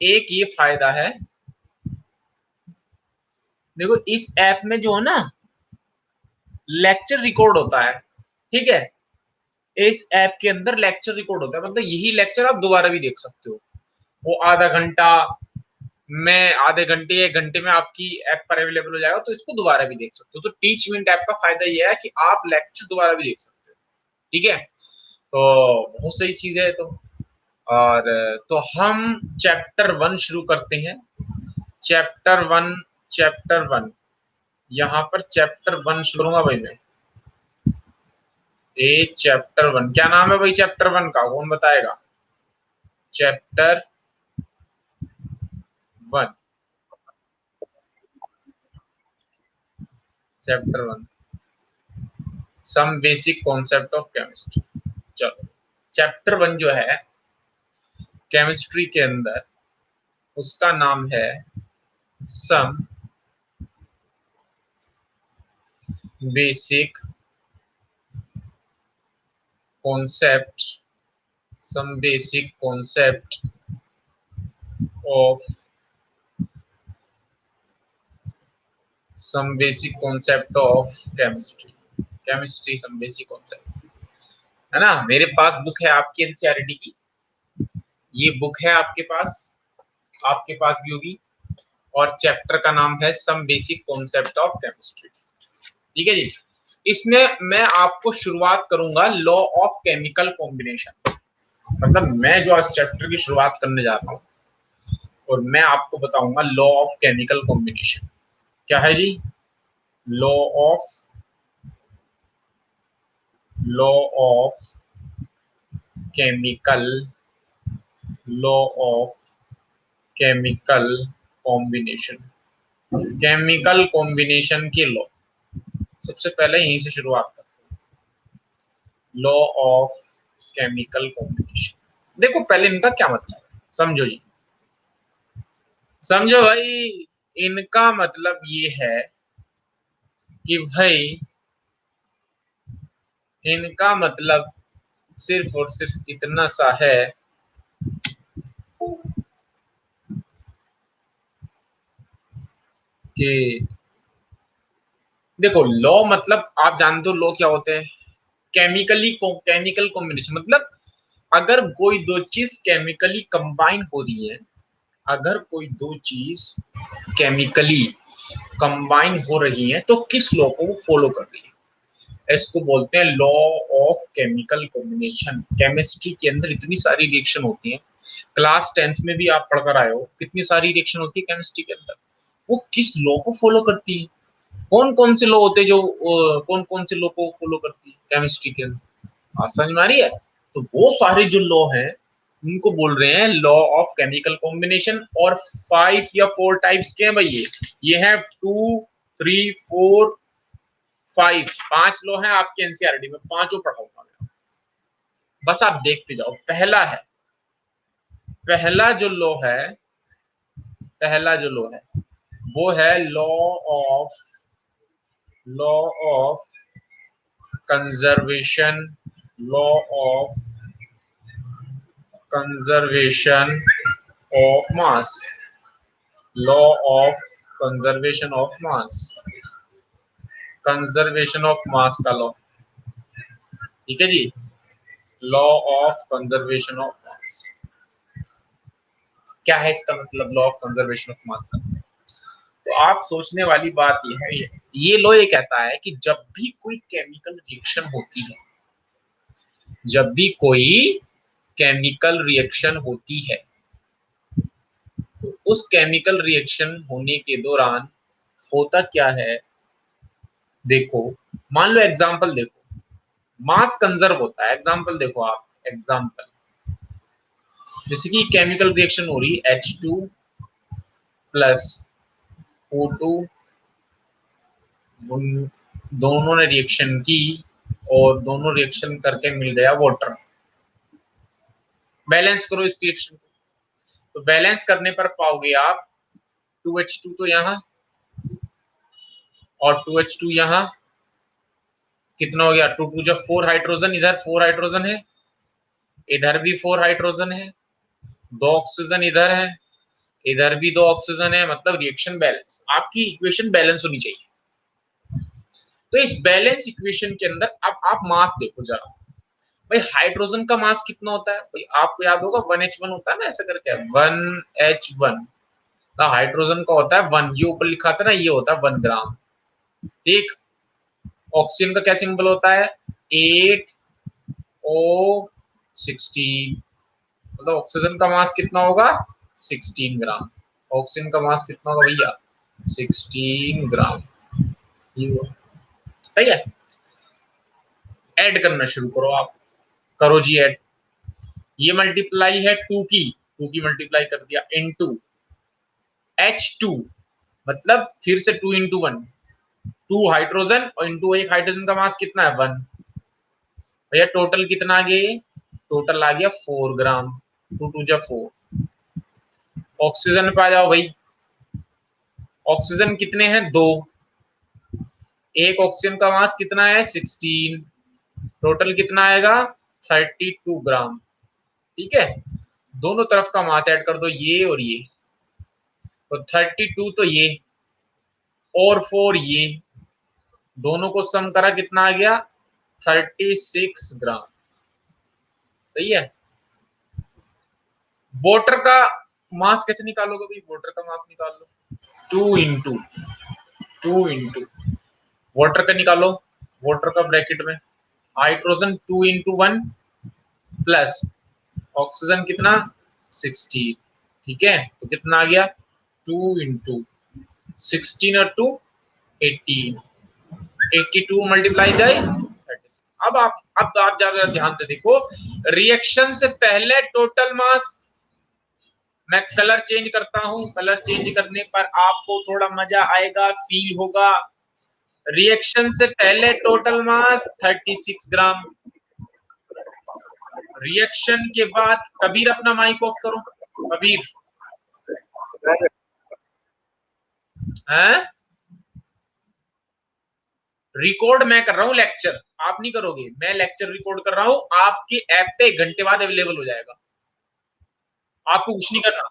एक ये फायदा है, देखो इस ऐप में जो है ना लेक्चर रिकॉर्ड होता है, ठीक है। इस ऐप के अंदर लेक्चर रिकॉर्ड होता है, मतलब यही लेक्चर आप दोबारा भी देख सकते हो। वो आधा घंटा में, आधे घंटे, एक घंटे में आपकी ऐप पर अवेलेबल हो जाएगा, तो इसको दोबारा भी देख सकते हो। तो टीचमेंट ऐप का फायदा ये है कि आप लेक्चर दोबारा भी देख सकते हो, ठीक है। तो बहुत सही चीज है तो। और तो हम चैप्टर 1 शुरू करते हैं। चैप्टर 1, चैप्टर 1, यहाँ पर चैप्टर 1 शुरू करूंगा भाई मैं। ए चैप्टर 1 क्या नाम है भाई चैप्टर 1 का, कौन बताएगा? Chapter 1, chapter 1, some basic concept of chemistry. चलो, चैप्टर 1 जो है केमिस्ट्री के अंदर, उसका नाम है some basic concept, some basic concept of, some basic concept of chemistry, chemistry some basic concept, है ना। मेरे पास बुक है आपकी एनसीईआरटी की, ये बुक है आपके पास, आपके पास भी होगी। और चैप्टर का नाम है some basic concept of chemistry, ठीक है जी। इसमें मैं आपको शुरुआत करूंगा लॉ ऑफ केमिकल कॉम्बिनेशन, मतलब मैं जो आज चैप्टर की शुरुआत करने जा रहा हूँ, और मैं आपको बताऊंगा लॉ ऑफ केमिकल कॉम्बिनेशन क्या है जी। Law of, law of chemical, law of chemical combination, chemical combination के लॉ। सबसे पहले यहीं से शुरुआत करते हैं, लॉ ऑफ केमिकल कॉम्बिनेशन। देखो पहले इनका क्या मतलब है, समझो जी, समझो भाई। इनका मतलब ये है कि भाई, इनका मतलब सिर्फ और सिर्फ इतना सा है कि देखो लॉ मतलब आप जानते हो लॉ क्या होते हैं, केमिकली, केमिकल कॉम्बिनेशन मतलब अगर कोई दो चीज केमिकली कंबाइन हो रही है, अगर कोई दो चीज केमिकली कंबाइन हो रही है तो किस लॉ को वो फॉलो कर रही है, इसको बोलते हैं law of chemical combination. Chemistry के अंदर इतनी सारी रिएक्शन होती हैं, क्लास 10th में भी आप पढ़कर आए हो, कितनी सारी रिएक्शन होती है केमिस्ट्री के अंदर, वो किस लॉ को फॉलो करती है, कौन कौन से लॉ होते हैं जो कौन कौन से लॉ को फॉलो करती है केमिस्ट्री के अंदर, समझ में आ रही है। तो वो सारे जो लॉ हैं उनको बोल रहे हैं लॉ ऑफ केमिकल कॉम्बिनेशन। और 5 या 4 टाइप्स के हैं भाई, ये है 2, 3, 4, 5, 5 लॉ हैं आपके एनसीईआरटी में, पांचों पढ़ाऊंगा मैं, बस आप देखते जाओ। पहला है, पहला जो लॉ है, पहला जो लॉ है वो है of law of conservation, law of conservation of mass, law of conservation of mass, conservation of mass का लॉ, ठीक है जी। Law of conservation of mass क्या है, इसका मतलब law of conservation of mass का, तो आप सोचने वाली बात यह है, ये लॉ ये कहता है कि जब भी कोई केमिकल रिएक्शन होती है, जब भी कोई केमिकल रिएक्शन होती है, तो उस केमिकल रिएक्शन होने के दौरान होता क्या है, देखो मान लो एग्जांपल देखो, मास कंजर्व होता है, एग्जांपल देखो आप, एग्जांपल जैसे कि केमिकल रिएक्शन हो रही है H2 प्लस O2, दोनों ने रिएक्शन की और दोनों रिएक्शन करके मिल गया वाटर। बैलेंस करो इस रिएक्शन को, तो बैलेंस करने पर पाओगे आप 2H2 तो यहाँ, और 2H2 यहाँ, कितना हो गया, 2 2 जब 4 हाइड्रोजन, इधर 4 हाइड्रोजन है, इधर भी 4 हाइड्रोजन है, 2 ऑक्सीजन इधर है, इधर भी 2 ऑक्सीजन है, मतलब रिएक्शन बैलेंस। आपकी इक्वेशन बैलेंस होनी चाहिए। तो इस बैलेंस इक्वेशन के अंदर अब आप मास देखो जरा। भाई हाइड्रोजन का मास कितना होता है? भाई आपको याद होगा 1H1 होता है ना, ऐसे करके 1H1। हाइड्रोजन का होता है 1, ये ऊपर लिखा था ना, ये होता है 1 ग्राम। ठीक। ऑक्सीजन का क्या सिंबल होता है? 8O16। मतलब ऑक्सीजन का मास कितना होगा? 16 ग्राम। ऑक्सीजन का मास कितना होगा भैया? 16 ग्राम। ये हुआ। सही है। ऐड करना शुरू करो आप। करो जी ऐड। ये मल्टीप्लाई है 2 की, 2 की मल्टीप्लाई कर दिया इनटू H2, मतलब फिर से 2 इंटू 1, 2 हाइड्रोजन और इंटू एक हाइड्रोजन का मास कितना है? 1। भैया टोटल कितना आ गया? ये टोटल आ गया 4 ग्राम। 2 2 जा 4। ऑक्सीजन पे आ जाओ भाई। ऑक्सीजन कितने हैं? 2। एक ऑक्सीजन का मास कितना है? 16। टोटल कितना आएगा? 32 ग्राम। ठीक है। दोनों तरफ का मास ऐड कर दो, ये और ये। तो 32 तो ये और 4 ये, दोनों को सम करा कितना आ गया? 36 ग्राम। सही है। वाटर का मास कैसे निकालोगे भाई? वाटर का मास निकाल लो। 2 इंटू वाटर का निकालो। वाटर का ब्रैकेट में हाइड्रोजन 2 इंटू 1 प्लस ऑक्सीजन कितना? 16। ठीक है, तो कितना आ गया? 2 इंटू 16 और 2 18। 82 मल्टीप्लाई जाए 36। अब आप ज्यादा ध्यान से देखो। रिएक्शन से पहले टोटल मास, मैं कलर चेंज करता हूं, कलर चेंज करने पर आपको थोड़ा मजा आएगा, फील होगा। रिएक्शन से पहले टोटल मास 36 ग्राम। रिएक्शन के बाद कबीर अपना माइक ऑफ करो। कबीर हैं? रिकॉर्ड मैं कर रहा हूँ लेक्चर, आप नहीं करोगे। मैं लेक्चर रिकॉर्ड कर रहा हूँ, आपके ऐप पे 1 घंटे बाद अवेलेबल हो जाएगा। आपको कुछ नहीं करना,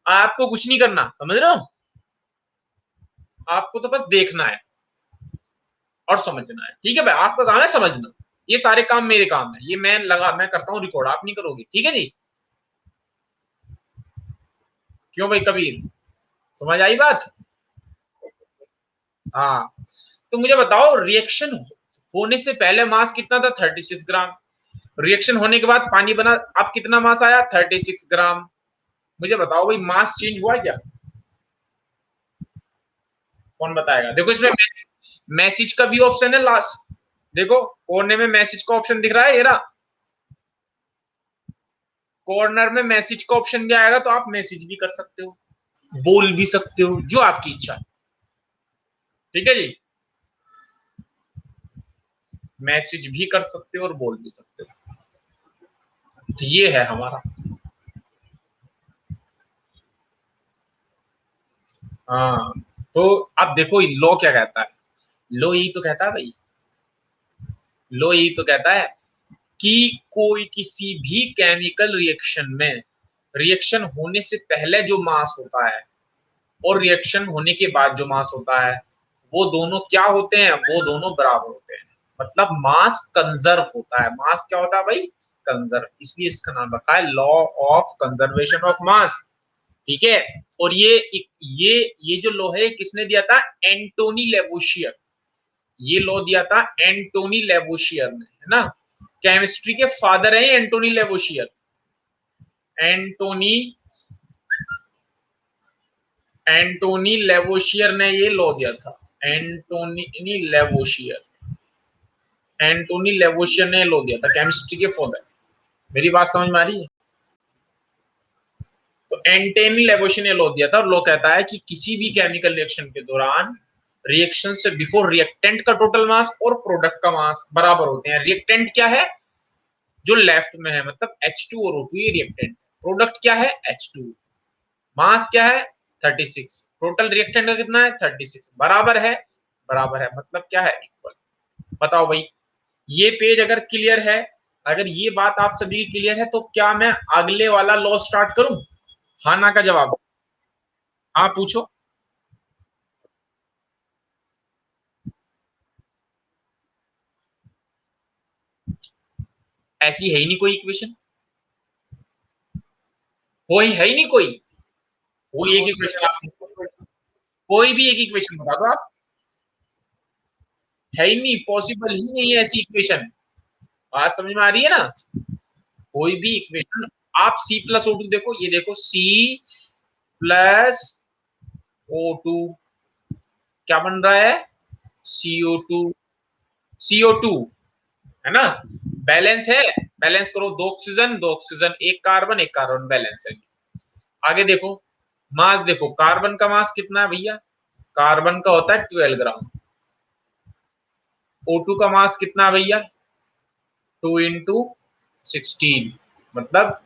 आपको कुछ नहीं करना, समझ रहे हो? आपको तो बस देखना है और समझना है। ठीक है भाई, आपका काम है समझना। ये सारे काम मेरे काम है, ये मैं करता हूँ रिकॉर्ड, आप नहीं करोगे। ठीक है जी। क्यों भाई कबीर, समझ आई बात? हाँ। तो मुझे बताओ, रिएक्शन होने से पहले मास कितना था? 36 ग्राम। रिएक्शन होने के बाद पानी बना, अब कितना मास आया? 36 ग्राम। मुझे बताओ भाई, मास चेंज हुआ क्या? कौन बताएगा? देखो इसमें मैसेज का भी ऑप्शन है लास्ट। देखो कोने में मैसेज का ऑप्शन दिख रहा है, ये रहा। कॉर्नर में मैसेज का ऑप्शन भी आएगा, तो आप मैसेज भी कर सकते हो, बोल भी सकते हो, जो आपकी इच्छा है। ठीक है जी। मैसेज भी कर सकते हो और बोल भी सकते हो। तो ये है हमारा। हाँ। तो अब देखो लॉ क्या कहता है। लॉ यही तो कहता है भाई, लॉ यही तो कहता है कि कोई किसी भी केमिकल रिएक्शन में, रिएक्शन होने से पहले जो मास होता है और रिएक्शन होने के बाद जो मास होता है, वो दोनों क्या होते हैं? वो दोनों बराबर होते हैं। मतलब मास कंजर्व होता है। मास क्या होता है भाई? कंजर्व। इसलिए इसका नाम रखा है लॉ ऑफ कंजर्वेशन ऑफ मास। ठीक है। और ये जो लॉ है किसने दिया था? एंटोनी लेवोशियर। ये लॉ दिया था एंटोनी लेवोशियर ने, है ना। केमिस्ट्री के फादर हैं एंटोनी लेवोशियर। एंटोनी एंटोनी लेवोशियर ने ये लॉ दिया था। एंटोनी लेवोशियर, एंटोनी लेवोशियर ने लॉ दिया था, केमिस्ट्री के फादर। मेरी बात समझ में आ रही है? तो एंटोनी लेवोशियर ने लॉ दिया था, और लॉ कहता है कि किसी भी केमिकल रिएक्शन के दौरान रिएक्शन से बिफोर रिएक्टेंट का टोटल मास और प्रोडक्ट का मास बराबर होते हैं। रिएक्टेंट क्या है? जो लेफ्ट में है, मतलब H2 और O2, ये रिएक्टेंट। प्रोडक्ट क्या है? H2। मास क्या है? 36। टोटल रिएक्टेंट का कितना है? 36। बराबर है, बराबर है मतलब क्या है? इक्वल। बताओ भाई, ये पेज अगर क्लियर है, अगर ये बात आप सभी की क्लियर है, तो क्या मैं अगले वाला लॉ स्टार्ट करूं? हाँ ना का जवाब। हाँ पूछो। ऐसी है ही नहीं कोई इक्वेशन, कोई है ही नहीं कोई। कोई एक इक्वेशन आप, कोई भी एक इक्वेशन बता दो आप। है ही नहीं, पॉसिबल ही नहीं है ऐसी इक्वेशन। बात समझ में आ रही है ना? कोई भी इक्वेशन, आप सी प्लस ओ टू देखो, ये देखो सी प्लस ओ टू क्या बन रहा है, सीओ टू, सीओ टू, है ना? बैलेंस है, बैलेंस करो, दो ऑक्सीजन दो ऑक्सीजन, एक कार्बन एक कार्बन, बैलेंस है। आगे देखो, मास देखो, कार्बन का मास कितना है भैया, कार्बन का होता है 12 ग्राम। O2 का मास कितना है भैया, 2 × 16, मतलब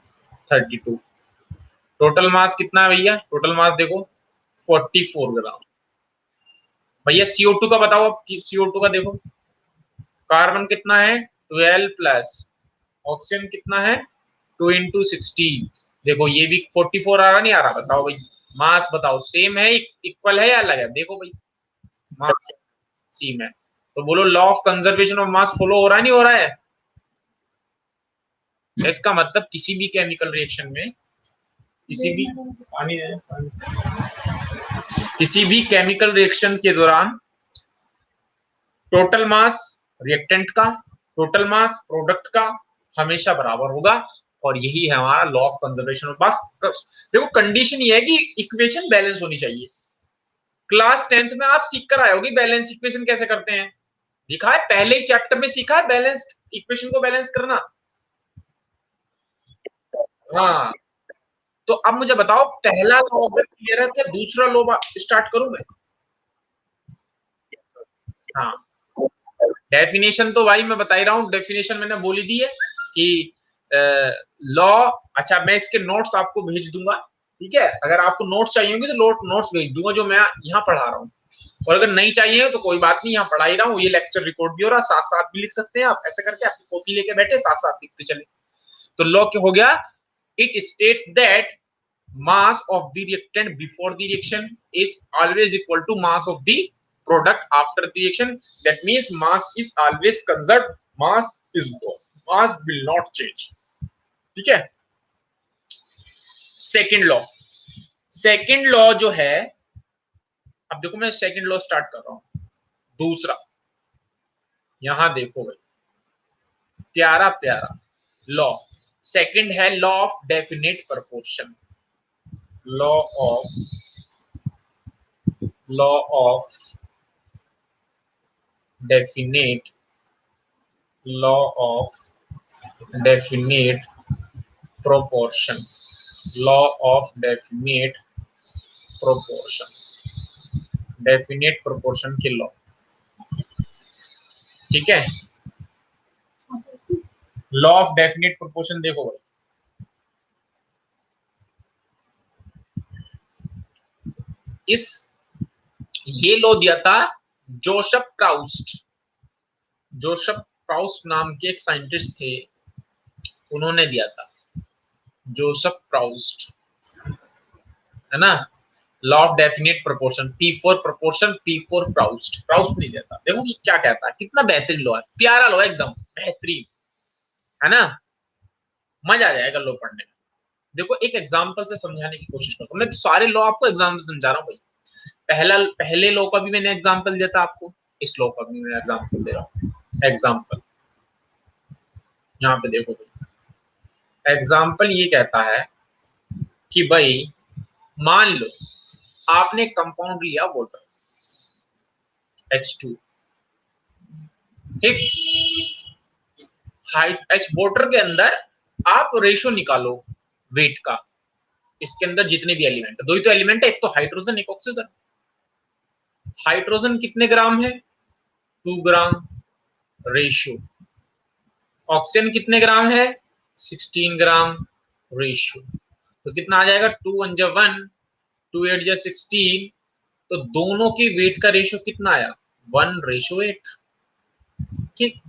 32। टोटल मास कितना है भैया, टोटल मास देखो 44 ग्राम। भैया CO2 का बताओ, अब CO2 का देखो, कार्बन कितना है 12 प्लस ऑक्सीजन कितना है 2 × 16। देखो ये भी 44 आ रहा, नहीं आ रहा, बताओ भाई। मास बताओ, सेम है, इक्वल है या अलग है, देखो भाई। मास सेम है, तो बोलो law of conservation of mass follow हो रहा है नहीं हो रहा है? इसका मतलब किसी भी केमिकल रिएक्शन में, किसी भी पानी है, किसी भी केमिकल रिएक्शन के दौरान टोटल मास रिएक्टेंट का, टोटल मास प्रोडक्ट का हमेशा बराबर होगा। और यही है हमारा लॉ ऑफ कंजर्वेशन ऑफ मास। देखो कंडीशन ये है कि इक्वेशन बैलेंस होनी चाहिए। क्लास 10th में आप सीख कर आए होगे बैलेंस इक्वेशन कैसे करते हैं, लिखा है पहले ही चैप्टर में, सीखा है बैलेंस्ड इक्वेशन को बैलेंस करना। हाँ, तो अब मुझे बताओ, पहला लॉ अगर क्लियर है तो दूसरा लॉ स्टार्ट करूं मैं? हाँ, डेफिनेशन तो भाई मैं बता ही रहा हूँ, डेफिनेशन मैंने बोली दी है कि लॉ, अच्छा मैं इसके नोट्स आपको भेज दूंगा, ठीक है? अगर आपको नोट्स चाहिए होंगे तो नोट्स भेज दूंगा जो मैं यहाँ पढ़ा रहा हूँ। और अगर नहीं चाहिए तो कोई बात नहीं, यहाँ पढ़ा ही रहा हूँ, ये लेक्चर रिकॉर्ड भी हो रहा, साथ साथ भी लिख सकते हैं आप, ऐसे करके आपकी कॉपी लेके बैठे साथ साथ लिखते चले। तो लॉ क्या हो गया, it states that mass of the reactant before the reaction is always equal to mass of the product after the reaction. That means mass is always conserved, mass is gone, mass will not change, ठीक है? Second law, second law जो है, अब देखो मैं second law start कर रहा हूं, दूसरा, यहां देखो भाई, प्यारा प्यारा लॉ। सेकेंड है law of definite proportion, law of, law of definite, law of definite proportion, law of definite proportion, definite proportion के लॉ, ठीक है? लॉ ऑफ डेफिनेट प्रोपोर्शन देखो भाई, इस, ये लॉ दिया था जोसेफ प्राउस्ट, जोसेफ प्राउस्ट नाम के एक साइंटिस्ट थे, उन्होंने दिया था, जोसेफ प्राउस्ट, है ना? Law of definite proportion, P for proportion, P for Proust, Proust नहीं देता, देखो कि क्या कहता है, कितना बेहतरीन लॉ है, प्यारा लॉ है एकदम बेहतरीन, है ना? मजा आ जाएगा लॉ पढ़ने में। देखो एक एग्जांपल से समझाने की कोशिश करता हूँ, मैं तो सारे लॉ आपको एग्जांपल समझा रहा हूँ भाई। पहला, पहले लॉ का भी मैंने एग्जांपल दिया था आपको, इस लॉ का भी मैं एग्जांपल दे रहा हूँ। एग्जांपल यहाँ पे देखो भाई, एग्जांपल ये कहता है कि भाई मान लो आपने कंपाउंड लिया वाटर H2, ठीक, हाइट एच वाटर के अंदर आप रेशो निकालो वेट का, इसके अंदर जितने भी एलिमेंट है, दो ही तो एलिमेंट है, एक तो हाइड्रोजन एक ऑक्सीजन। हाइड्रोजन कितने ग्राम है, 2 ग्राम रेशियो, ऑक्सीजन कितने ग्राम है, 16 ग्राम रेशियो। तो कितना आ जाएगा, 2 × 1 2 8 16, तो दोनों के वेट का रेशियो कितना आया, 1:8, ठीक।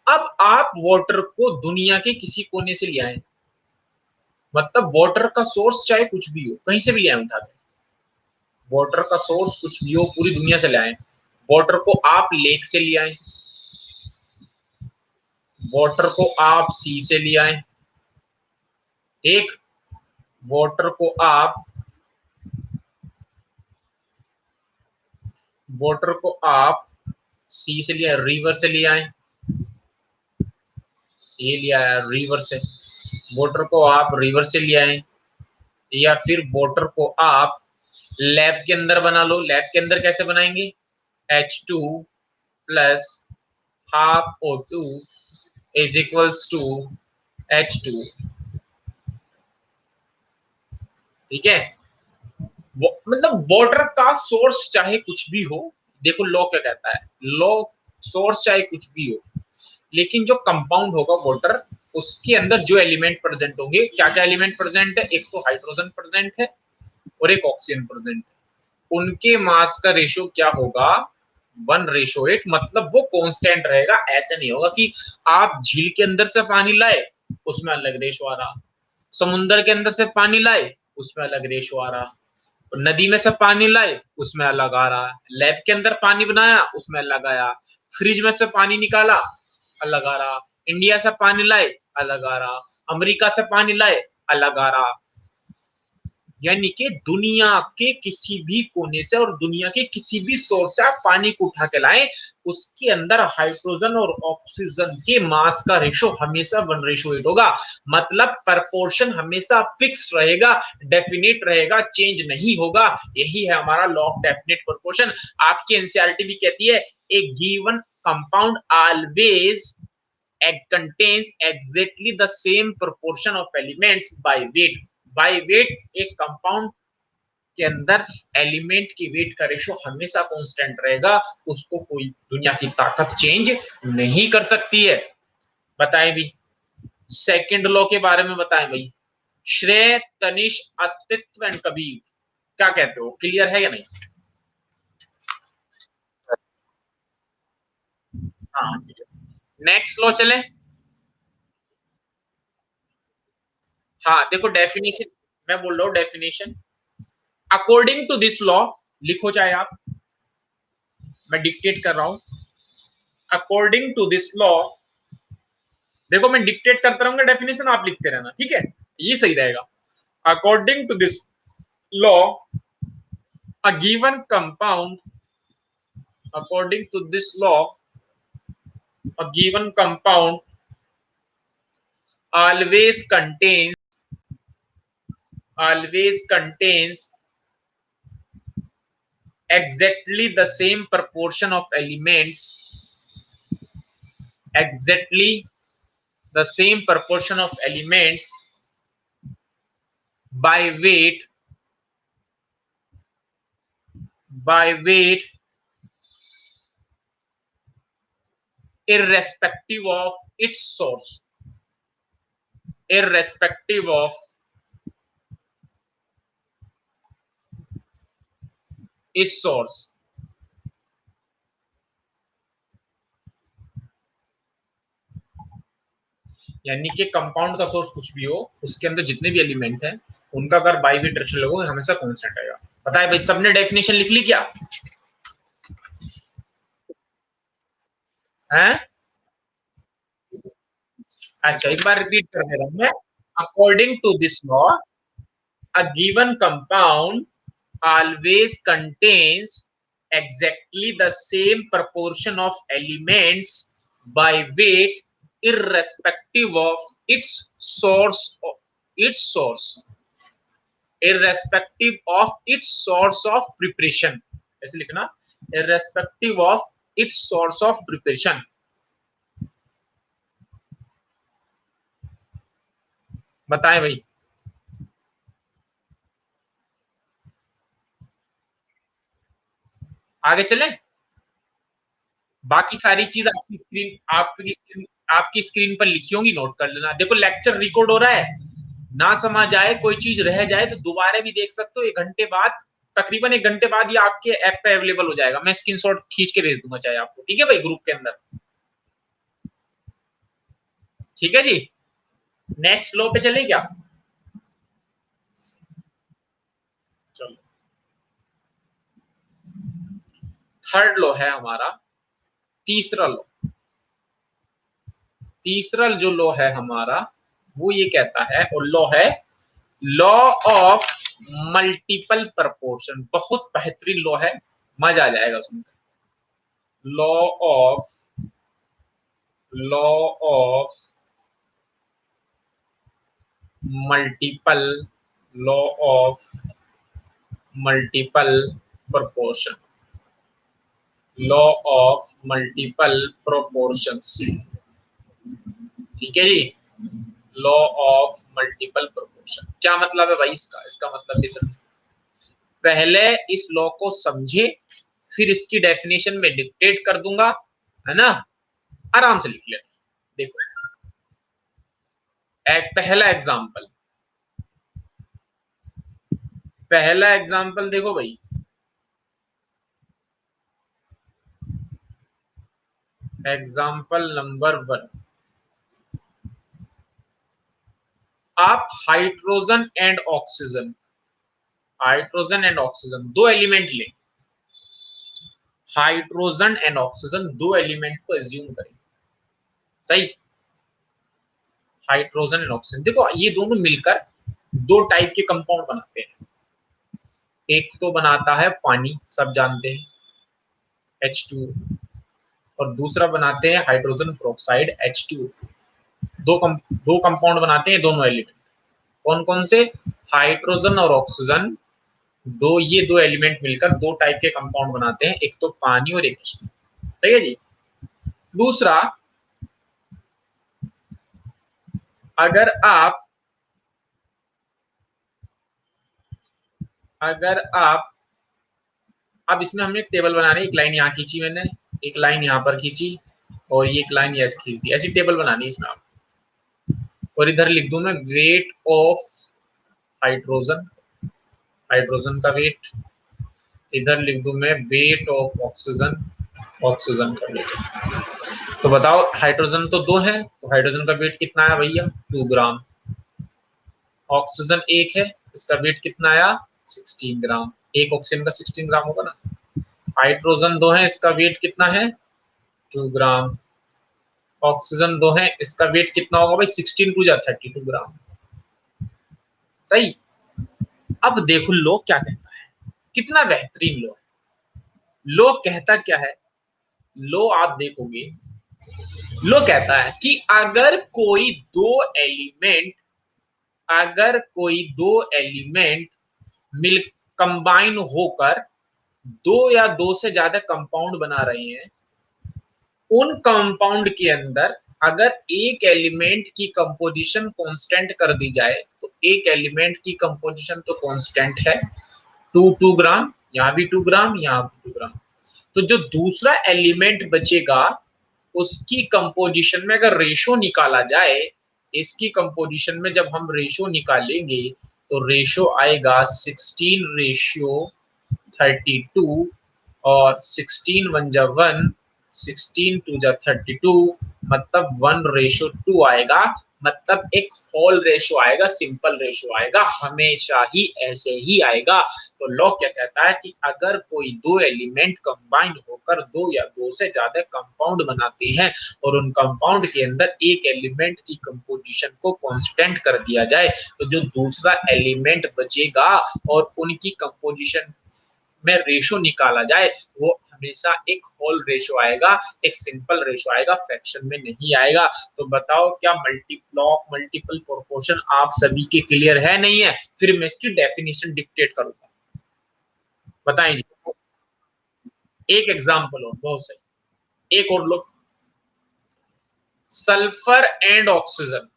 अब आप वाटर को दुनिया के किसी कोने से ले आए, मतलब वाटर का सोर्स चाहे कुछ भी हो, कहीं से भी आए उठा के, वाटर का सोर्स कुछ भी हो, पूरी दुनिया से ले आए, वाटर को आप लेक से ले आए, वाटर को आप सी से ले आए, एक वाटर को आप सी से ले आए, रिवर से ले आए, ये लिया है रिवर से, वाटर को आप रिवर से ले आए, या फिर वाटर को आप लैब के अंदर बना लो। लैब के अंदर कैसे बनाएंगे? H2 plus half O2 is equals to H2। ठीक है, मतलब वाटर का सोर्स चाहे कुछ भी हो, देखो लॉ क्या कहता है, लॉ सोर्स चाहे कुछ भी हो, लेकिन जो कंपाउंड होगा वाटर, उसके अंदर जो एलिमेंट प्रेजेंट होंगे, क्या क्या एलिमेंट प्रेजेंट है, एक तो हाइड्रोजन प्रेजेंट है और एक ऑक्सीजन प्रेजेंट है, उनके मास का रेशियो क्या होगा? 1:8। मतलब वो कांस्टेंट रहेगा। ऐसे नहीं होगा कि आप झील के अंदर से पानी लाए, उसमें अलग रेशियो आ रहा, समुद्र के अंदर से पानी लाए, उसमें अलग रेशियो आ रहा, नदी में से पानी लाए, उसमें अलग आ रहा, लैब के अंदर पानी बनाया, उसमें अलग आया, फ्रिज में से पानी निकाला, अलग आ रहा, इंडिया से पानी लाए, अलग आ रहा, अमेरिका से पानी लाए, अलग आ रहा। यानी कि दुनिया के किसी भी कोने से और दुनिया के किसी भी सोर्स से आप पानी को उठा के लाएं, उसके अंदर हाइड्रोजन और ऑक्सीजन के मास का रेशो हमेशा 1:8 होगा। मतलब प्रपोर्शन हमेशा फिक्स्ड रहेगा, डेफिनेट रहेगा, चेंज नहीं होगा। यही है हमारा लॉ ऑफ डेफिनेट प्रपोर्शन। आपकी एनसीईआरटी भी कहती है a given compound always contains exactly the same proportion of elements by weight। By weight एक कंपाउंड के अंदर एलिमेंट की वेट का रेशो हमेशा कांस्टेंट रहेगा, उसको कोई दुनिया की ताकत चेंज नहीं कर सकती है। बताएं भी, सेकंड लॉ के बारे में बताएं भाई, श्रेय तनिष अस्तित्व एंड कबीर, क्या कहते हो, क्लियर है या नहीं? हाँ, नेक्स्ट लॉ चले। हाँ देखो डेफिनेशन, मैं बोल रहा हूँ definition, according to this law, लिखो चाहे आप, मैं डिक्टेट कर रहा हूं, अकॉर्डिंग टू दिस लॉ, देखो मैं डिक्टेट करता रहूंगा, डेफिनेशन आप लिखते रहना, ठीक है, ये सही रहेगा। According to this law, a given compound, according to this law, a given compound always contains always contains exactly the same proportion of elements, exactly the same proportion of elements by weight, by weight, irrespective of its source, irrespective of its source। यानी कि compound का source कुछ भी हो, उसके अंदर जितने भी एलिमेंट हैं, उनका अगर बाई वेट रेशियो लगोगे हमेशा कांस्टेंट आएगा। बताए भाई, सबने डेफिनेशन लिख ली क्या? हैं? अच्छा एक बार रिपीट कर दे रहा हूं मैं, according to this law, a given compound always contains exactly the same proportion of elements by weight, irrespective of its source, its source, irrespective of its source of preparation। ऐसे लिखना, irrespective of its source of preparation। बताएं भाई, आगे चले। बाकी सारी चीज आपकी स्क्रीन पर लिखी होंगी, नोट कर लेना। देखो लेक्चर रिकॉर्ड हो रहा है, ना समझ आए, कोई चीज रह जाए तो दोबारा भी देख सकते हो। 1 घंटे बाद, तकरीबन 1 घंटे बाद ये आपके ऐप पे अवेलेबल हो जाएगा, मैं स्क्रीनशॉट खींच के भेज दूंगा चाहे आपको, ठीक है भाई, ग्रुप के अंदर। ठीक है जी, नेक्स्ट लो पे चले क्या? चलो, थर्ड लॉ है हमारा तीसरा लॉ। तीसरा जो लॉ है हमारा वो ये कहता है, और लॉ है लॉ ऑफ मल्टीपल प्रपोर्शन। बहुत बेहतरीन लॉ है, मजा आ जाएगा सुनकर। Law of law of multiple law of multiple proportion. Law of multiple proportions. ठीक है जी। लॉ ऑफ मल्टीपल प्रोपोर्शन क्या मतलब है भाई इसका? इसका मतलब ये समझो, पहले इस लॉ को समझे, फिर इसकी डेफिनेशन में डिक्टेट कर दूंगा, है ना? आराम से लिख ले। देखो एक पहला एग्जाम्पल देखो भाई। एग्जाम्पल नंबर 1, आप हाइड्रोजन एंड ऑक्सीजन दो एलिमेंट लें। हाइड्रोजन एंड ऑक्सीजन दो एलिमेंट को एज्यूम करें। सही। हाइड्रोजन एंड ऑक्सीजन, देखो ये दोनों मिलकर दो टाइप के कंपाउंड बनाते हैं। एक तो बनाता है पानी, सब जानते हैं, H2, और दूसरा बनाते हैं हाइड्रोजन पेरोक्साइड H2। दो कंपाउंड बनाते हैं दोनों एलिमेंट। कौन कौन से? हाइड्रोजन और ऑक्सीजन, ये दो एलिमेंट मिलकर दो टाइप के कंपाउंड बनाते हैं, एक तो पानी और एक H2। सही है जी। दूसरा, अगर आप अगर आप अब इसमें हमने एक टेबल बनानी है, एक लाइन यहाँ खींची मैंने, एक लाइन यहाँ पर खींची, और ये एक लाइन ऐसे खींच दी, ऐसी टेबल बनानी है इसमें आप। और इधर लिख दूं मैं वेट ऑफ हाइड्रोजन, हाइड्रोजन का वेट। इधर लिख दूं मैं वेट ऑफ ऑक्सीजन, ऑक्सीजन का वेट। तो बताओ, हाइड्रोजन तो दो है, तो हाइड्रोजन का वेट कितना है भैया? 2 ग्राम। ऑक्सीजन एक है, इसका वेट कितना आया? 16 ग्राम। एक ऑक्सीजन का 16 ग्राम होगा ना। हाइड्रोजन दो है, इसका वेट कितना है? 2 ग्राम। ऑक्सीजन दो है, इसका वेट कितना होगा भाई? 16 टू 32 ग्राम। सही। अब देखो लो क्या कहता है, कितना बेहतरीन लो है। लो कहता क्या है? लो आप देखोगे, लो कहता है कि अगर कोई दो एलिमेंट मिल कंबाइन होकर दो या दो से ज्यादा कंपाउंड बना रहे हैं, उन कंपाउंड के अंदर अगर एक एलिमेंट की कंपोजिशन कांस्टेंट कर दी जाए, तो एक एलिमेंट की कंपोजिशन तो कांस्टेंट है, 2 ग्राम, यहाँ भी 2 ग्राम, यहाँ भी 2 ग्राम। तो जो दूसरा एलिमेंट बचेगा उसकी कंपोजिशन में अगर रेशो निकाला जाए, इसकी कंपोजिशन में जब हम रेशो निकालेंगे तो रेशो आएगा 16:32, और 16 × 1 = 1, 16 × 2 = 32, मतलब 1:2 आएगा। मतलब एक होल रेशो आएगा, सिंपल रेशो आएगा, हमेशा ही ऐसे ही आएगा। तो लॉ क्या कहता है कि अगर कोई दो एलिमेंट कंबाइन होकर दो या दो से ज्यादा कंपाउंड बनाते हैं, और उन कंपाउंड के अंदर एक एलिमेंट की कंपोजिशन को कांस्टेंट कर दिया जाए, तो जो दूसरा एलिमेंट बचेगा और उनकी कंपोजिशन में रेशो निकाला जाए, वो हमेशा एक होल रेशो आएगा, एक सिंपल रेशो आएगा, फ्रैक्शन में नहीं आएगा। तो बताओ, क्या लॉ ऑफ मल्टीपल प्रोपोर्शन आप सभी के क्लियर है नहीं है? फिर मैं इसकी डेफिनेशन डिक्टेट करूंगा, बताएं जी। एक एग्जांपल और, बहुत सही, एक और लो। सल्फर एंड ऑक्सीजन,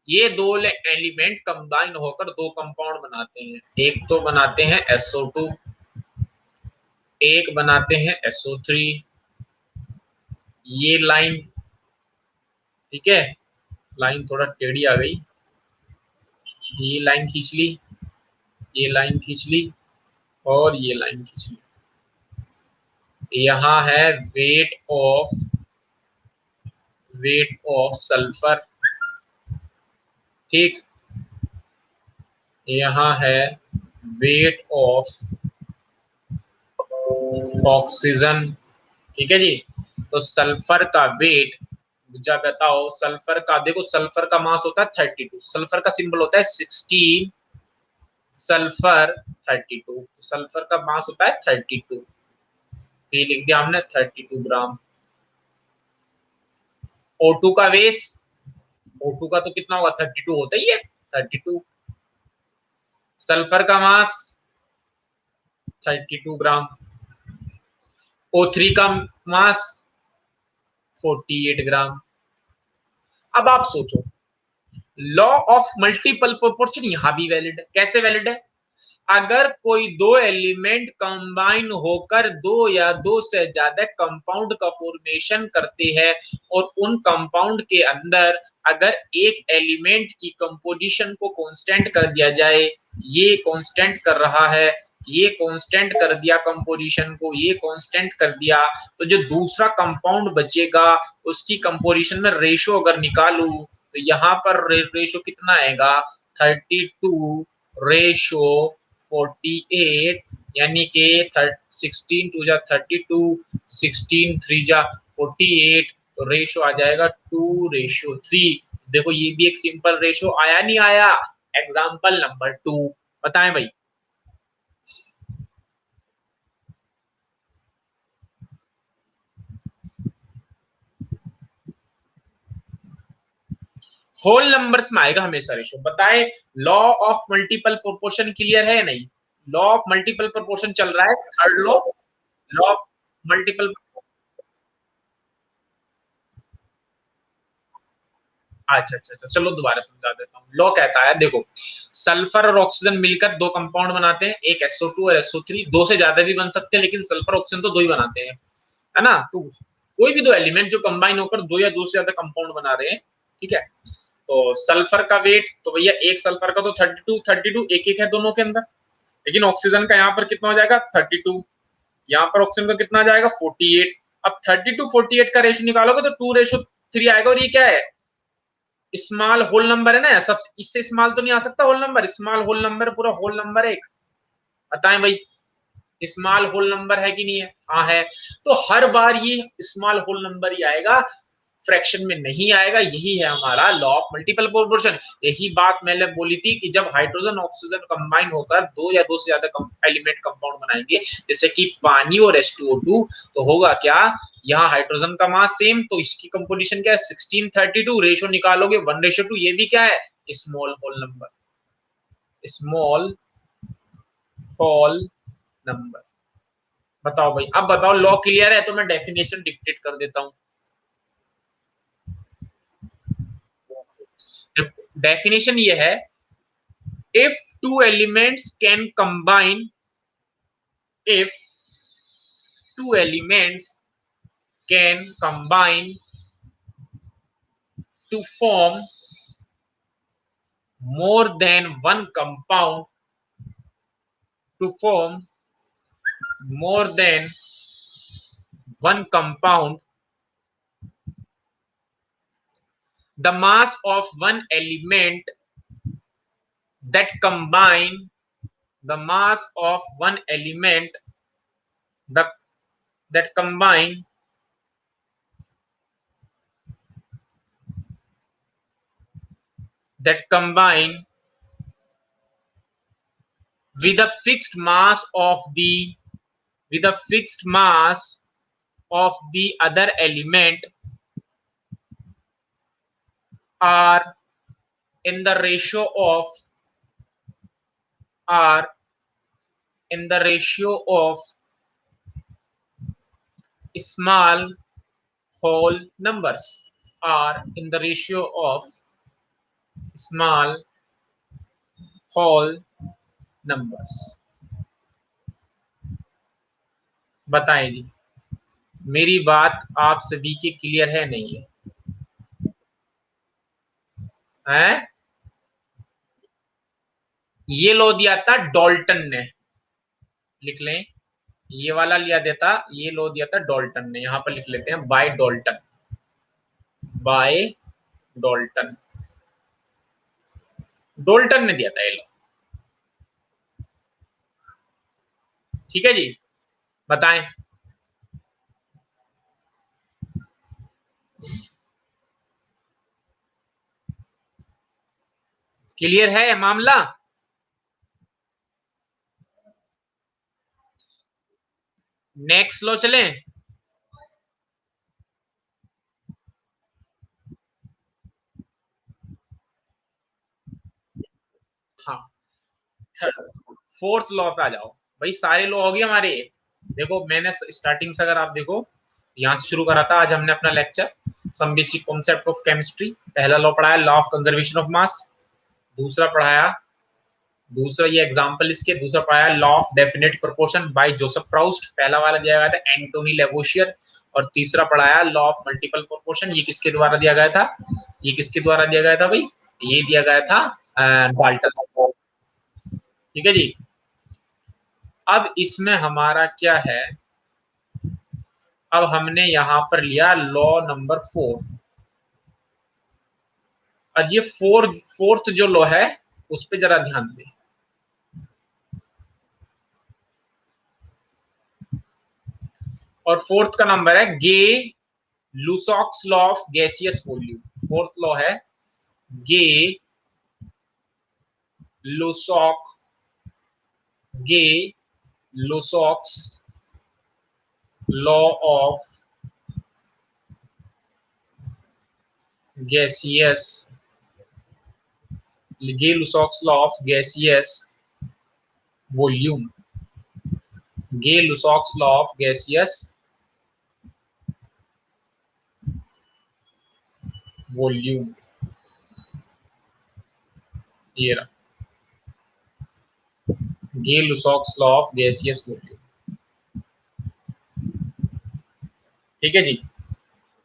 ये दो एलिमेंट कंबाइन होकर दो कंपाउंड बनाते हैं। एक तो बनाते हैं SO2, एक बनाते हैं SO3। ये लाइन, ठीक है, लाइन थोड़ा टेढ़ी आ गई, ये लाइन खींच ली, ये लाइन खींच ली, और ये लाइन खींच ली। यहाँ है वेट ऑफ सल्फर, ठीक। यहाँ है वेट ऑफ ऑक्सीजन, ठीक है जी। तो सल्फर का वेट, जब बताओ सल्फर का, देखो सल्फर का मास होता है 32, सल्फर का सिंबल होता है 16, सल्फर 32, सल्फर का मास होता है 32, ये लिख दिया हमने 32 ग्राम। O2 का वेस, O2 का तो कितना होगा, 32 होता ही है, 32। सल्फर का मास 32 ग्राम। O3 का मास 48 ग्राम। अब आप सोचो, लॉ ऑफ मल्टीपल प्रोपोर्शन यहां भी वैलिड है। कैसे वैलिड है? अगर कोई दो एलिमेंट कंबाइन होकर दो या दो से ज्यादा कंपाउंड का फॉर्मेशन करते हैं और उन कंपाउंड के अंदर अगर एक एलिमेंट की कंपोजिशन को कांस्टेंट कर दिया जाए, ये कांस्टेंट कर रहा है, ये कांस्टेंट कर दिया कंपोजिशन को, ये कांस्टेंट कर दिया, तो जो दूसरा कंपाउंड बचेगा उसकी कंपोजिशन में रेशो अगर निकालू तो यहाँ पर रेशो कितना आएगा, 32 रेशो 48, यानी कि 16 टू जा 32, 16 3 जा 48, तो रेशो आ जाएगा 2:3। देखो ये भी एक सिंपल रेशो आया, नहीं आया? एग्जाम्पल नंबर 2, बताएं भाई। होल नंबर्स में आएगा हमेशा रेशो। बताए law of multiple proportion clear है या नहीं? लॉ ऑफ मल्टीपल प्रोपोर्शन चल रहा है, third law, law of multiple. अच्छा अच्छा अच्छा, चलो दोबारा समझा देता हूँ। लॉ कहता है, देखो सल्फर और ऑक्सीजन मिलकर दो कंपाउंड बनाते हैं, एक SO2 और SO3, दो से ज्यादा भी बन सकते हैं लेकिन सल्फर ऑक्सीजन तो दो ही बनाते हैं, है ना? तो कोई भी दो एलिमेंट जो कंबाइन होकर दो या दो से ज्यादा कंपाउंड बना रहे हैं, ठीक है, तो सल्फर का वेट तो भैया एक सल्फर का तो 32 एक एक है दोनों के अंदर, लेकिन ऑक्सीजन का यहाँ पर कितना हो जाएगा 32, यहाँ पर ऑक्सीजन का कितना आ जाएगा 48। अब 32 48 का रेशो निकालोगे तो 2:3 आएगा, और ये क्या है, स्मॉल होल नंबर है ना, सब इससे स्मॉल तो नहीं आ सकता whole number, small whole number पूरा होल नंबर है एक। बताएं भाई, स्मॉल होल नंबर है कि नहीं है? हाँ है। तो हर बार ये स्मॉल होल नंबर ही आएगा, फ्रैक्शन में नहीं आएगा। यही है हमारा लॉ ऑफ मल्टीपल प्रोपोर्शन। यही बात मैंने बोली थी कि जब हाइड्रोजन ऑक्सीजन कंबाइन होकर दो या दो से ज्यादा एलिमेंट कंपाउंड बनाएंगे, जैसे कि पानी और H2O2, तो होगा क्या, यहाँ हाइड्रोजन का मास सेम, तो इसकी कंपोजिशन क्या है 16:32, रेशो निकालोगे 1:2, ये भी क्या है, small whole number, small whole number. बताओ भाई, अब बताओ लॉ क्लियर है तो मैं डेफिनेशन डिक्टेट कर देता हूं। डेफिनेशन ये है, if two elements can combine, if two elements can combine to form more than one compound, to form more than one compound, the mass of one element that combine, the mass of one element the that combine that combine with a fixed mass of the, with a fixed mass of the other element are in the ratio of, are in the ratio of small whole numbers, are in the ratio of small whole numbers। बताएं जी, मेरी बात आप सभी की clear है नहीं है? हैं? ये लो दिया था डॉल्टन ने, लिख लें, ये वाला लिया देता, ये लो दिया था डॉल्टन ने, यहां पर लिख लेते हैं by Dalton, by Dalton, Dalton ने दिया था ये लो, ठीक है जी। बताएं। क्लियर है मामला? नेक्स्ट लो चलें। हाँ, फोर्थ लॉ पे आ जाओ भाई। सारे लॉ हो गए हमारे। देखो मैंने स्टार्टिंग से अगर आप देखो, यहाँ से शुरू करा था आज हमने अपना lecture, some basic concept of chemistry. पहला लॉ पढ़ाया law of conservation of mass, दूसरा पढ़ाया, दूसरा ये एग्जांपल इसके, दूसरा पढ़ाया law of definite proportion by Joseph Proust, पहला वाला दिया गया था एंटोनी लेवोशियर, और तीसरा पढ़ाया लॉ ऑफ मल्टीपल प्रोपोर्शन। ये किसके द्वारा दिया गया था? ये किसके द्वारा दिया गया था भाई? ये दिया गया था डाल्टन। ठीक है जी। अब इसमें हमारा क्या है, अब हमने यहां पर लिया लॉ नंबर 4। और ये फोर्थ जो लॉ है उस पर जरा ध्यान दें। और फोर्थ का नंबर है Gay Lussac's law of gaseous volume. Fourth law है Gay Lussac Gay Lussac's law of gaseous Gay Lussac's law of gaseous volume. Gay Lussac's law of gaseous volume. ये रहा Gay Lussac's law of gaseous volume. ठीक है जी।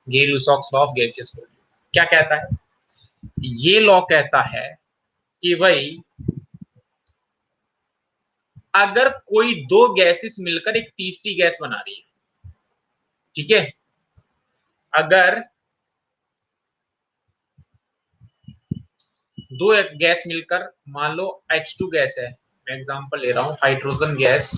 Gay Lussac's law of gaseous volume क्या कहता है? ये law कहता है कि भाई अगर कोई दो गैसेस मिलकर एक तीसरी गैस बना रही है, ठीक है, अगर दो गैस मिलकर, मान लो H2 गैस है, मैं एग्जांपल ले रहा हूं, हाइड्रोजन गैस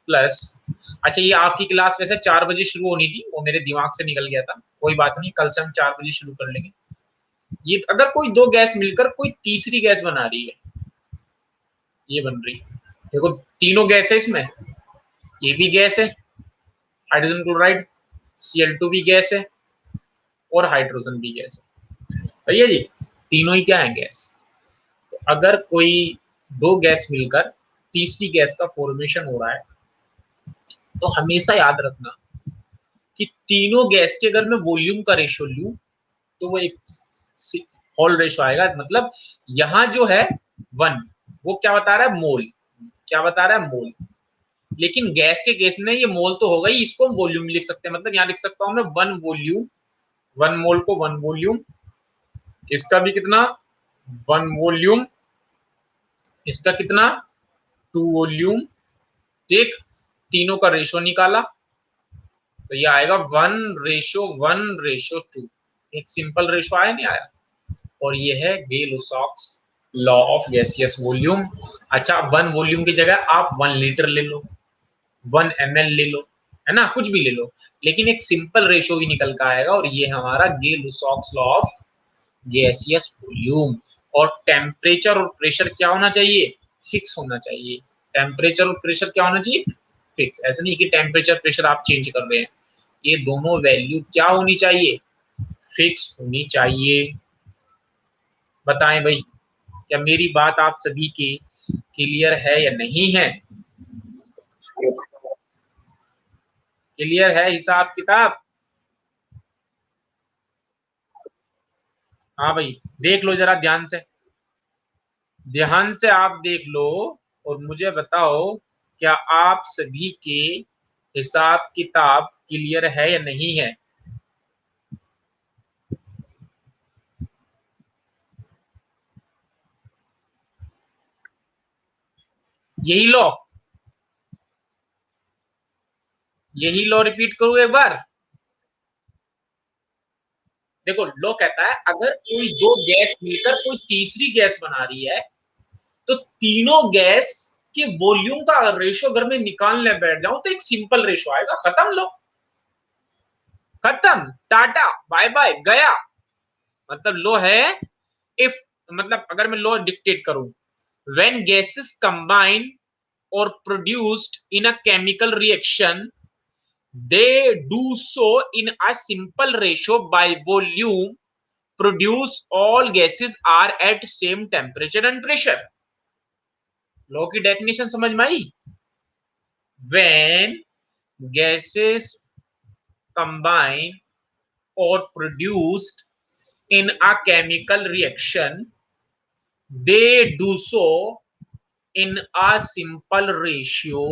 प्लस, अच्छा ये आपकी क्लास वैसे 4 बजे शुरू होनी थी, वो मेरे दिमाग से निकल गया था, कोई बात नहीं, कल से हम 4 बजे शुरू कर लेंगे। ये अगर कोई दो गैस मिलकर कोई तीसरी गैस बना रही है, ये बन रही है, देखो तीनों गैस है इसमें, ये भी गैस है हाइड्रोजन क्लोराइड, Cl2 भी गैस है और हाइड्रोजन भी गैस है। सही है जी, तीनों ही क्या है? गैस। तो अगर कोई दो गैस मिलकर तीसरी गैस का फॉर्मेशन हो रहा है, तो हमेशा याद रखना कि तीनों गैस के अगर मैं वॉल्यूम का रेशियो लूं तो वो एक होल रेशियो आएगा। मतलब यहां जो है 1, वो क्या बता रहा है? मोल। क्या बता रहा है? मोल। लेकिन गैस के केस में ये मोल तो होगा ही, इसको हम वॉल्यूम लिख सकते हैं। मतलब यहाँ लिख सकता हूं मैं 1 वॉल्यूम, 1 मोल को 1 वॉल्यूम, इसका भी कितना? 1 वॉल्यूम, इसका कितना? 2 वॉल्यूम। ठीक, तीनों का रेशो निकाला तो ये आएगा 1:1:2। एक सिंपल रेशो आया, नहीं आया? और ये है गे-लुसॉक्स लॉ ऑफ गैसियस वॉल्यूम। अच्छा, 1 वॉल्यूम की जगह आप 1 लीटर ले लो, 1 ml ले लो, है ना, कुछ भी ले लो, लेकिन एक सिंपल रेशो ही निकल कर आएगा। और ये हमारा गे-लुसॉक्स लॉ ऑफ गैसियस वॉल्यूम। और टेम्परेचर और प्रेशर क्या होना चाहिए? फिक्स होना चाहिए। टेम्परेचर और प्रेशर क्या होना चाहिए? फिक्स। ऐसा नहीं कि टेम्परेचर प्रेशर आप चेंज कर रहे हैं, ये दोनों वैल्यू क्या होनी चाहिए? फिक्स होनी चाहिए। बताएं भाई, क्या मेरी बात आप सभी की क्लियर है या नहीं है? क्लियर है हिसाब किताब? हाँ भाई, देख लो जरा ध्यान से, ध्यान से आप देख लो और मुझे बताओ, क्या आप सभी के हिसाब किताब क्लियर है या नहीं है? यही लो, यही लो रिपीट करूं एक बार। देखो लो कहता है अगर कोई दो गैस मिलकर कोई तीसरी गैस बना रही है, तो तीनों गैस कि वॉल्यूम का रेशो अगर मैं निकालने बैठ जाऊं तो एक सिंपल रेशो आएगा, खत्म, लो खत्म, टाटा बाय बाय गया। मतलब लो है, इफ मतलब अगर मैं लो डिक्टेट करूं, when gases combine or produced in a chemical reaction they do so in a simple ratio by volume, produce all gases are at same temperature and pressure। Law की definition समझ में आई? when gases combine or produced in a chemical reaction they do so in a simple ratio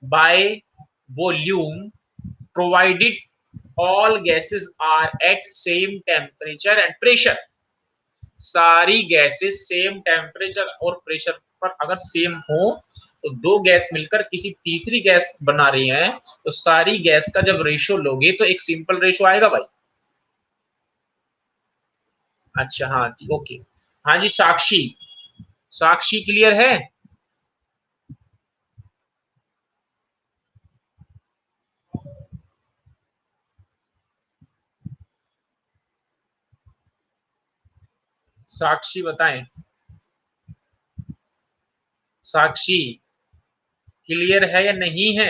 by volume, provided all gases are at same temperature and pressure। सारी gases same temperature और pressure पर अगर same हो तो दो gas मिलकर किसी तीसरी गैस बना रही है, तो सारी गैस का जब रेशियो लोगे तो एक सिंपल रेशियो आएगा भाई। अच्छा हाँ ओके। हाँ जी साक्षी, साक्षी क्लियर है? साक्षी बताएं, साक्षी क्लियर है या नहीं है?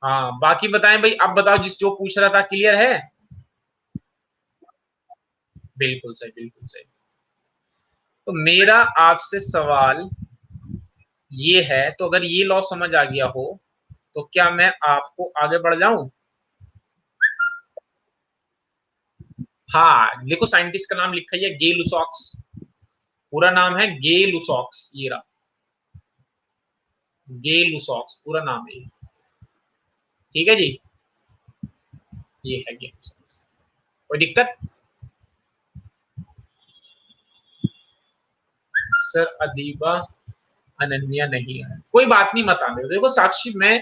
हाँ बाकी बताएं भाई, अब बताओ जिस जो पूछ रहा था क्लियर है? बिल्कुल सही, बिल्कुल सही। तो मेरा आपसे सवाल ये है, तो अगर ये लॉ समझ आ गया हो तो क्या मैं आपको आगे बढ़ जाऊं? हाँ देखो, साइंटिस्ट का नाम लिखा है गे लुसॉक्स, पूरा नाम है गे लुसॉक्स, ये रहा गे लुसॉक्स पूरा नाम है। ठीक है जी, ये है गे लुसॉक्स। कोई दिक्कत? सर अदीबा अनन्या नहीं है, कोई बात नहीं, मत आने। देखो साक्षी मैं,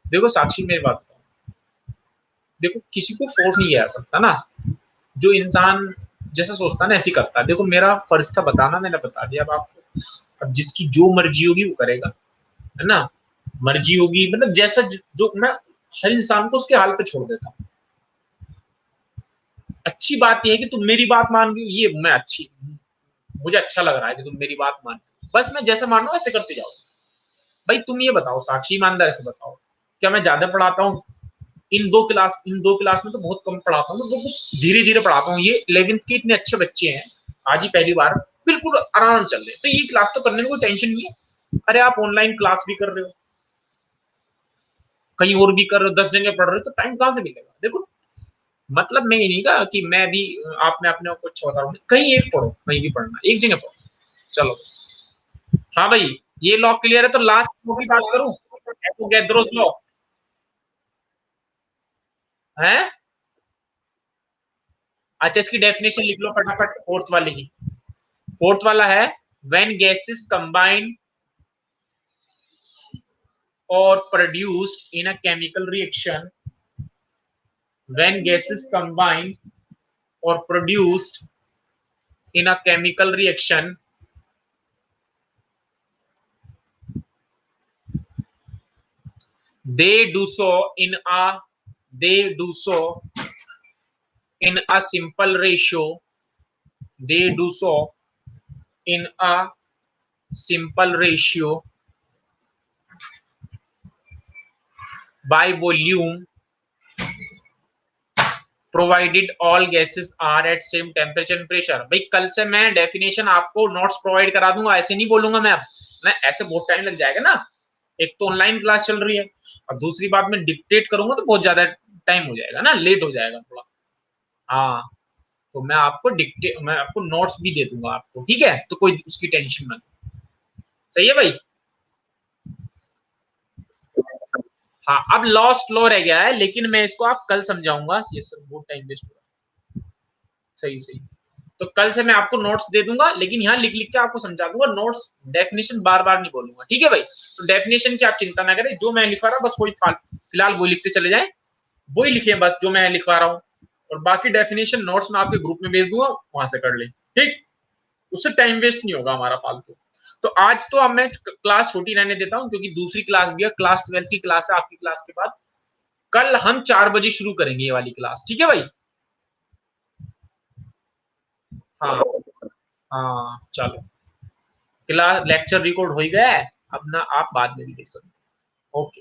देखो साक्षी मेरी बात बताओ, देखो किसी को फोर्स नहीं किया जा सकता ना, जो इंसान जैसा सोचता है ना ऐसे करता है। देखो मेरा फर्ज था बताना, मैंने बता दिया अब आपको। अब जिसकी जो मर्जी होगी वो करेगा, है ना, मर्जी होगी मतलब जैसा जो मैं हर इंसान को उसके हाल पे छोड़ देता हूँ। अच्छी बात यह है कि तुम मेरी बात मान रही हो, ये मैं अच्छी, मुझे अच्छा लग रहा है कि तुम मेरी बात मान, बस मैं जैसे मान रहा हूँ ऐसे करते जाओ। भाई तुम ये बताओ साक्षी, ईमानदार से बताओ, क्या मैं ज्यादा पढ़ाता हूँ? इन दो क्लास में तो बहुत कम पढ़ाता हूँ, तो कुछ धीरे धीरे पढ़ाता हूँ। ये 11th के इतने अच्छे बच्चे हैं, आज ही पहली बार बिल्कुल आराम चल रहे, तो ये क्लास तो करने में कोई टेंशन नहीं है। अरे आप ऑनलाइन क्लास भी कर रहे हो, कहीं और भी कर रहे हो, 10 जगह पढ़ रहे हो, तो टाइम कहाँ से मिलेगा? देखो मतलब मैं ये नहीं कहा कि मैं भी आप में अपने को अच्छा बता रहा हूँ, कहीं एक पढ़ो, कहीं भी पढ़ना एक जगह पढ़ो। चलो हाँ भाई, ये लॉ क्लियर है, तो लास्ट लॉ की बात करूं, एवोगैड्रोस लॉ है। अच्छा इसकी डेफिनेशन लिख लो फटाफट, फोर्थ वाले की। फोर्थ वाला है, when gases combine or produced in a chemical reaction, when gases combine or produced in a chemical reaction they do so in a they do so in a simple ratio, they do so in a simple ratio by volume, provided all gases are at same temperature and pressure. भाई कल से मैं definition आपको notes provide करा दूंगा, ऐसे नहीं बोलूंगा मैं, अब मैं ऐसे बहुत टाइम लग जाएगा ना, एक तो ऑनलाइन क्लास चल रही है और दूसरी बात मैं डिक्टेट करूंगा तो बहुत ज्यादा टाइम हो जाएगा ना, लेट हो जाएगा थोड़ा। हाँ तो मैं आपको डिक्टेट, मैं आपको नोट्स भी दे दूंगा आपको, ठीक है, तो कोई उसकी टेंशन मत। सही है भाई? हाँ अब लॉस्ट लॉ रह गया है, लेकिन मैं इसको आप कल समझाऊंगा, ये सब बहुत टाइम वेस्ट हो रहा है। सही सही, तो कल से मैं आपको नोट्स दे दूंगा, लेकिन यहाँ लिख लिख के आपको समझा दूंगा, नोट्स डेफिनेशन बार बार नहीं बोलूंगा, ठीक है भाई? तो डेफिनेशन की आप चिंता ना करें, जो मैं लिखवा रहा बस वही फिलहाल वही लिखते चले जाएं, वही लिखे बस जो मैं लिखवा रहा हूँ, और बाकी डेफिनेशन नोट्स में आपके ग्रुप में भेज दूंगा, वहां से कर ले, ठीक? उससे टाइम वेस्ट नहीं होगा हमारा फालतू। तो आज तो अब मैं क्लास छोटी रहने देता हूँ, क्योंकि दूसरी क्लास भी है, क्लास 12 की क्लास है आपकी क्लास के बाद। कल हम 4 बजे शुरू करेंगे ये वाली क्लास, ठीक है भाई? हाँ हाँ चलो, क्लास लेक्चर रिकॉर्ड हो ही गया है, अब ना आप बाद में भी देख सकते हो। ओके।